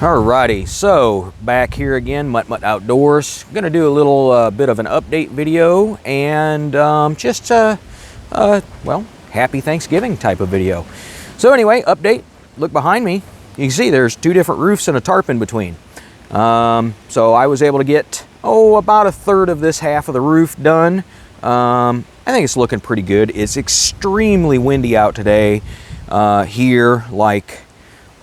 Alrighty, so back here again, MuttMutt Outdoors. Gonna do a little bit of an update video and well, happy Thanksgiving type of video. So anyway, update. Look behind me. You can see there's two different roofs and a tarp in between. So I was able to get about a third of this half of the roof done. I think it's looking pretty good. It's extremely windy out today here, like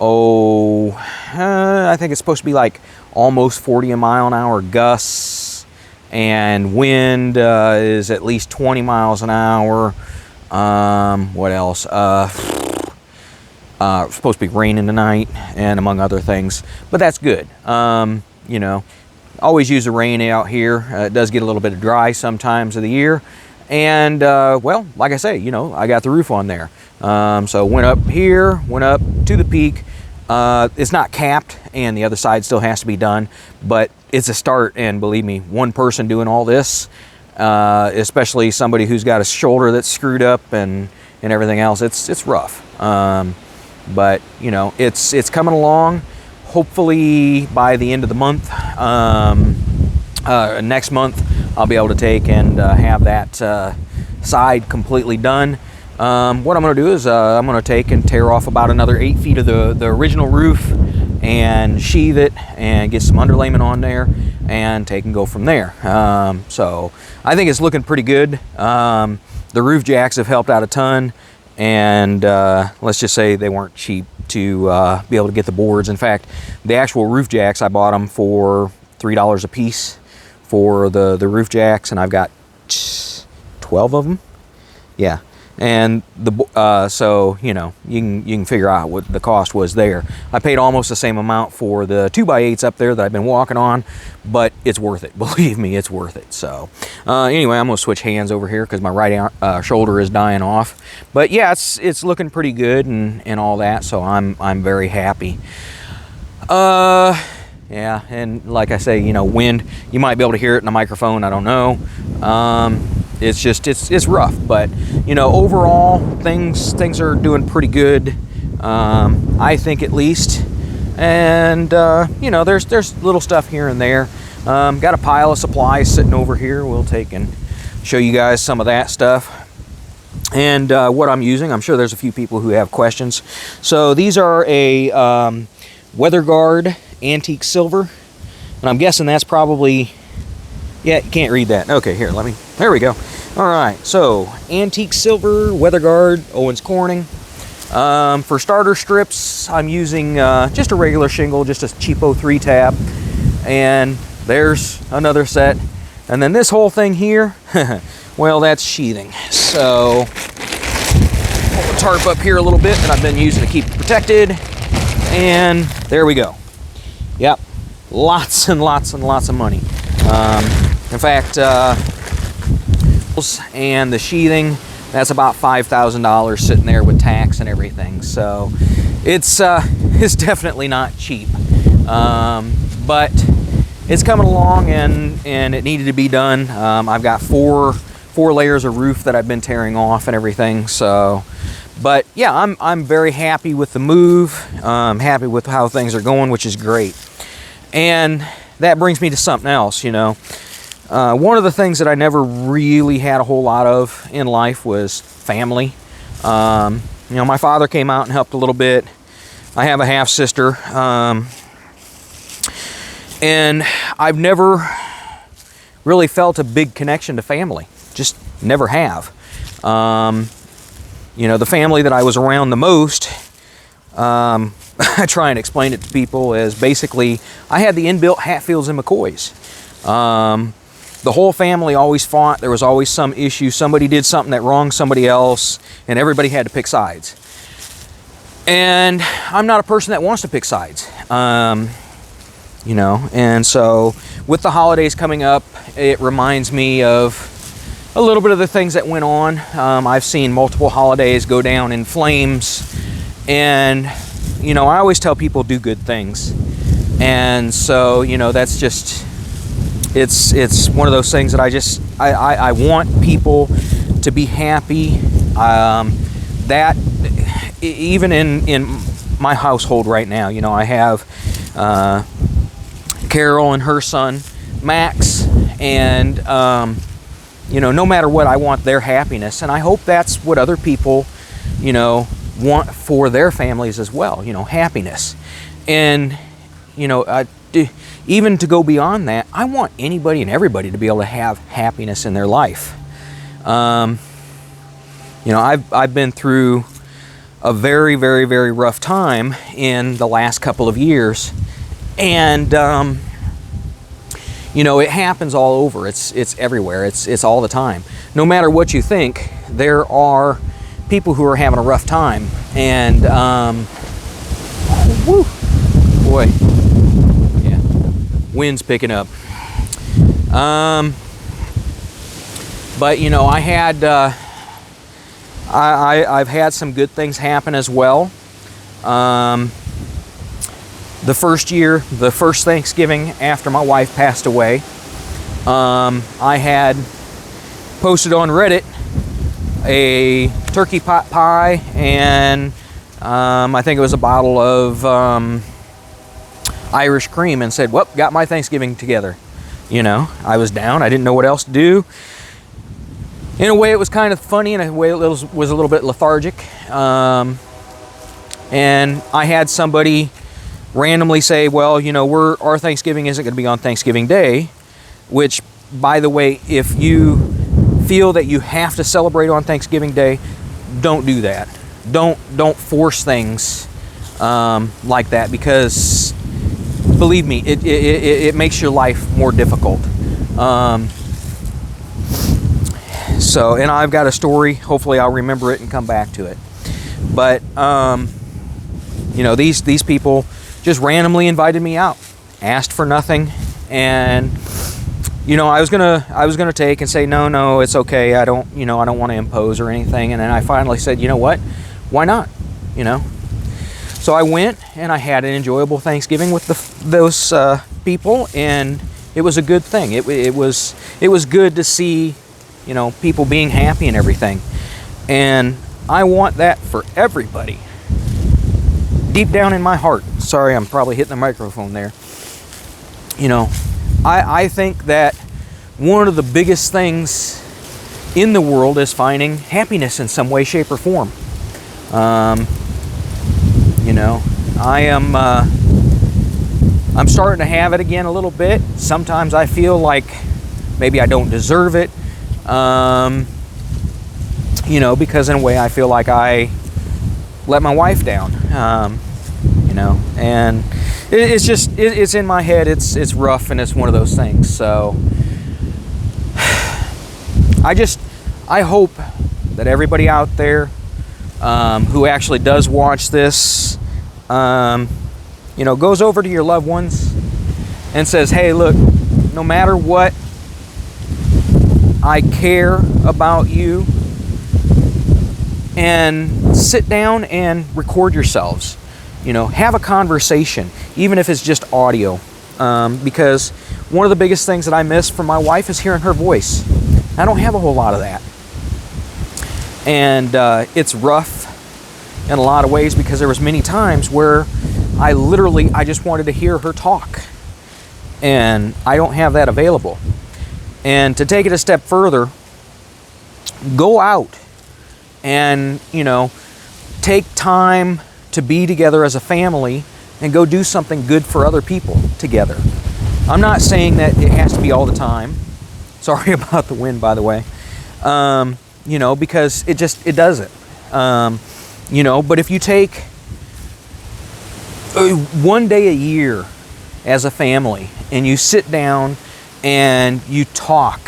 I think it's supposed to be like almost 40 mile an hour gusts, and wind is at least 20 miles an hour. What else? It's supposed to be raining tonight, and among other things, but that's good. You know, always use the rain out here. It does get a little bit of dry sometimes of the year, and well, like I say, you know, I got the roof on there. So went up here, went up to the peak. It's not capped, and the other side still has to be done, but it's a start. And believe me, one person doing all this, especially somebody who's got a shoulder that's screwed up and everything else, it's rough. But you know, it's coming along. Hopefully by the end of the month, next month, I'll be able to take and have that side completely done. What I'm going to do is I'm going to take and tear off about another 8 feet of the original roof and sheathe it and get some underlayment on there and take and go from there. So I think it's looking pretty good. The roof jacks have helped out a ton, and let's just say they weren't cheap to be able to get the boards. In fact, the actual roof jacks, I bought them for $3 a piece for the roof jacks, and I've got 12 of them. Yeah. And so you know, you can figure out what the cost was there. I paid almost the same amount for the 2x8s up there that I've been walking on, but it's worth it. Believe me, it's worth it. So anyway, I'm gonna switch hands over here because my right shoulder is dying off. But yeah, it's looking pretty good and all that. So I'm very happy. Yeah, and like I say, you know, wind. You might be able to hear it in the microphone. I don't know. It's just it's rough, but you know, overall things are doing pretty good, I think, at least. And you know, there's little stuff here and there. Got a pile of supplies sitting over here. We'll take and show you guys some of that stuff and what I'm using. I'm sure there's a few people who have questions. So these are a Weather Guard antique silver, and I'm guessing that's probably, yeah, you can't read that. Okay, here, there we go. All right, so antique silver, Weather Guard, Owens Corning. For starter strips, I'm using just a regular shingle, just a cheapo 3-tab. And there's another set. And then this whole thing here, well, that's sheathing. So, pull the tarp up here a little bit that I've been using to keep it protected. And there we go. Yep, lots and lots and lots of money. In fact, and the sheathing, that's about $5,000 sitting there with tax and everything. So it's definitely not cheap, but it's coming along, and it needed to be done. I've got four layers of roof that I've been tearing off and everything. So, but yeah, I'm very happy with the move. I'm happy with how things are going, which is great. And that brings me to something else, you know. One of the things that I never really had a whole lot of in life was family. You know, my father came out and helped a little bit. I have a half-sister. And I've never really felt a big connection to family. Just never have. You know, the family that I was around the most, I try and explain it to people as basically, I had the inbuilt Hatfields and McCoys. The whole family always fought. There was always some issue. Somebody did something that wronged somebody else, and everybody had to pick sides. And I'm not a person that wants to pick sides. You know, and so with the holidays coming up, it reminds me of a little bit of the things that went on. I've seen multiple holidays go down in flames, and you know, I always tell people do good things. And so, you know, that's just, it's one of those things that I want people to be happy. That even in my household right now. You know, I have Carol and her son Max, and you know, no matter what, I want their happiness, and I hope that's what other people, you know, want for their families as well. You know, happiness. And you know, even to go beyond that, I want anybody and everybody to be able to have happiness in their life. You know, I've been through a very, very, very rough time in the last couple of years, and you know, it happens all over. It's everywhere. It's all the time. No matter what you think, there are people who are having a rough time, and woo, boy, yeah, wind's picking up. But you know, I've had some good things happen as well. The first Thanksgiving after my wife passed away, I had posted on Reddit a turkey pot pie and I think it was a bottle of Irish cream, and said, well, got my Thanksgiving together. You know, I was down. I didn't know what else to do. In a way, it was kind of funny. In a way, it was a little bit lethargic. And I had somebody randomly say, well, you know, our Thanksgiving isn't going to be on Thanksgiving Day, which, by the way, if you feel that you have to celebrate on Thanksgiving Day, don't do that. Don't force things like that, because believe me, it makes your life more difficult. So, and I've got a story. Hopefully I'll remember it and come back to it. But you know, these people just randomly invited me out, asked for nothing, and you know, I was gonna take and say no, it's okay. I don't want to impose or anything. And then I finally said, you know what? Why not? You know. So I went and I had an enjoyable Thanksgiving with those people, and it was a good thing. It was good to see, you know, people being happy and everything. And I want that for everybody. Deep down in my heart. Sorry, I'm probably hitting the microphone there. You know, I think that one of the biggest things in the world is finding happiness in some way, shape, or form. You know, I'm starting to have it again a little bit. Sometimes I feel like maybe I don't deserve it. You know, because in a way I feel like I let my wife down. You know, and it's in my head. It's rough, and it's one of those things. So I hope that everybody out there who actually does watch this, you know, goes over to your loved ones and says, hey, look, no matter what, I care about you, and sit down and record yourselves. You know, have a conversation, even if it's just audio, because one of the biggest things that I miss from my wife is hearing her voice. I don't have a whole lot of that, and it's rough in a lot of ways, because there was many times where I just wanted to hear her talk, and I don't have that available. And to take it a step further, go out and, you know, take time to be together as a family and go do something good for other people together. I'm not saying that it has to be all the time. Sorry about the wind, by the way. You know, because it doesn't. You know, but if you take one day a year as a family and you sit down and you talk,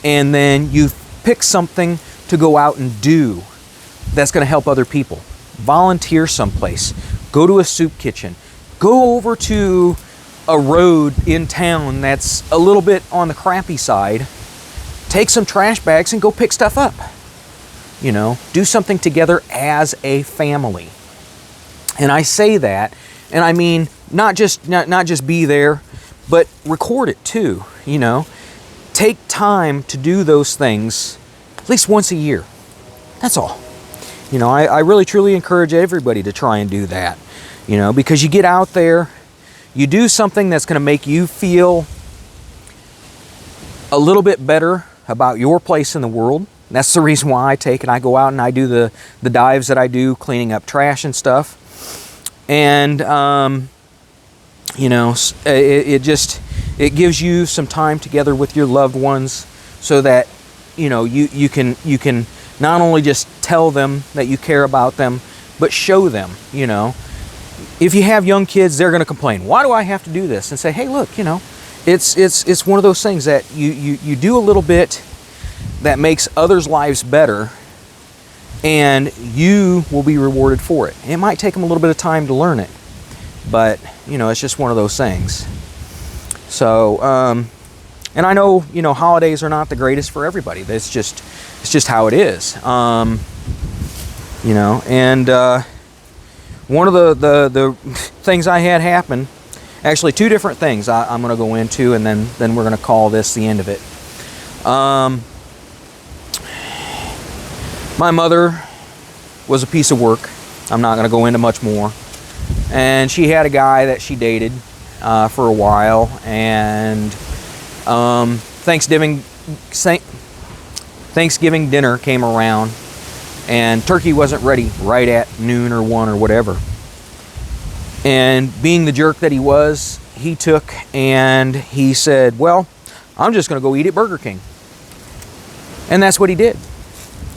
and then you pick something to go out and do that's going to help other people. Volunteer someplace. Go to a soup kitchen. Go over to a road in town that's a little bit on the crappy side. Take some trash bags and go pick stuff up. You know, do something together as a family. And I say that, and I mean not just be there, but record it too. You know, take time to do those things at least once a year. That's all. You know, I really truly encourage everybody to try and do that. You know, because you get out there, you do something that's going to make you feel a little bit better about your place in the world. That's the reason why I go out and I do the dives that I do, cleaning up trash and stuff. And you know, it gives you some time together with your loved ones, so that you know you can not only just tell them that you care about them, but show them. You know, if you have young kids, they're going to complain, why do I have to do this? And say, hey, look, you know, it's one of those things that you do a little bit that makes others' lives better, and you will be rewarded for it. It might take them a little bit of time to learn it, but you know, it's just one of those things. So and I know, you know, holidays are not the greatest for everybody. It's just how it is. You know, and one of the things I had happen, actually two different things I'm going to go into, and then we're going to call this the end of it. My mother was a piece of work. I'm not going to go into much more. And she had a guy that she dated for a while, and Thanksgiving dinner came around, and turkey wasn't ready right at noon or 1 or whatever. And being the jerk that he was, he took and he said, well, I'm just going to go eat at Burger King. And that's what he did.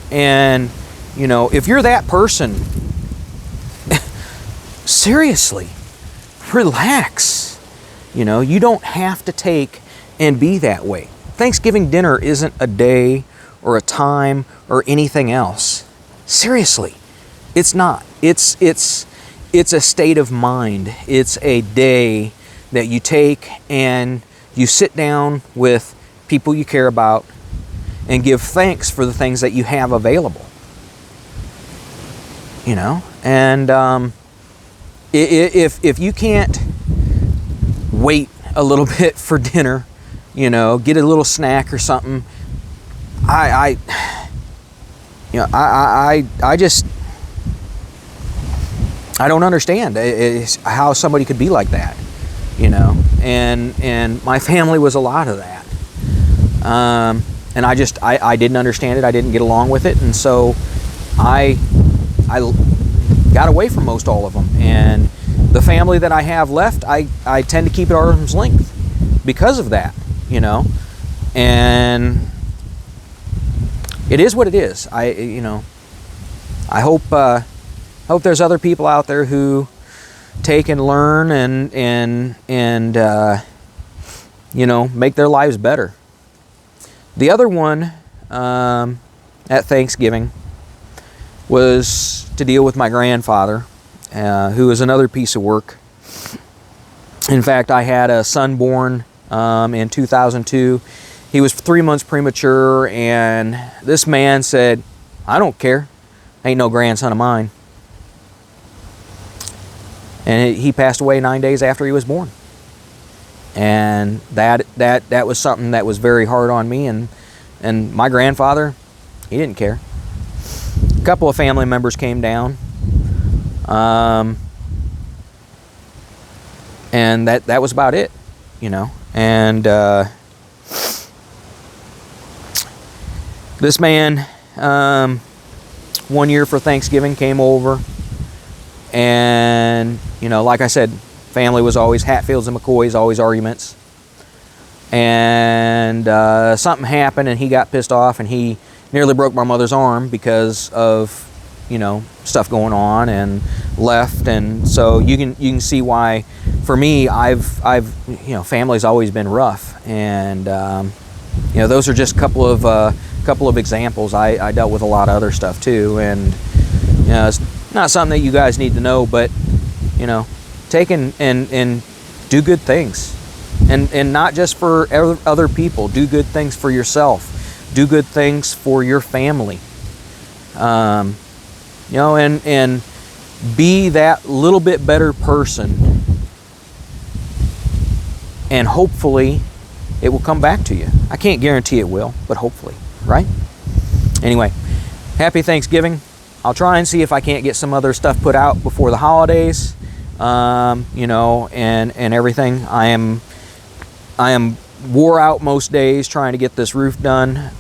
And, you know, if you're that person, seriously, relax. You know, you don't have to take and be that way. Thanksgiving dinner isn't a day or a time or anything else. Seriously, it's not. It's a state of mind. It's a day that you take and you sit down with people you care about and give thanks for the things that you have available. You know, and if you can't wait a little bit for dinner, you know, get a little snack or something, I don't understand how somebody could be like that, you know. And my family was a lot of that, and I didn't understand it. I didn't get along with it, and so I got away from most all of them. And the family that I have left, I tend to keep at arm's length because of that, you know. And it is what it is. I hope there's other people out there who take and learn and you know, make their lives better. The other one at Thanksgiving was to deal with my grandfather, who was another piece of work. In fact, I had a son born in 2002. He was 3 months premature, and this man said, I don't care. Ain't no grandson of mine. And he passed away 9 days after he was born. And that was something that was very hard on me. And my grandfather, he didn't care. A couple of family members came down. And that was about it, you know. And this man, 1 year for Thanksgiving, came over. And, you know, like I said, family was always Hatfields and McCoys, always arguments. And something happened, and he got pissed off, and he nearly broke my mother's arm because of, you know, stuff going on, and left. And so you can see why, for me, I've you know, family's always been rough. And you know, those are just a couple of examples. I dealt with a lot of other stuff too, and you know, it's not something that you guys need to know, but you know, take and do good things, and not just for other people. Do good things for yourself. Do good things for your family. You know, and be that little bit better person, and hopefully it will come back to you. I can't guarantee it will, but hopefully, right? Anyway, happy Thanksgiving. I'll try and see if I can't get some other stuff put out before the holidays. you know, and everything. I am wore out most days trying to get this roof done.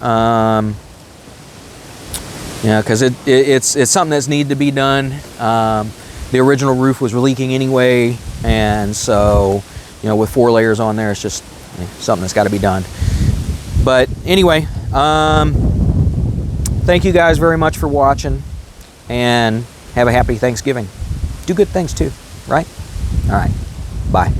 You know, because it's something that's needed to be done. The original roof was leaking anyway, and so, you know, with 4 layers on there, it's just something that's got to be done. But anyway, thank you guys very much for watching, and have a happy Thanksgiving. Do good things too, right? All right, bye.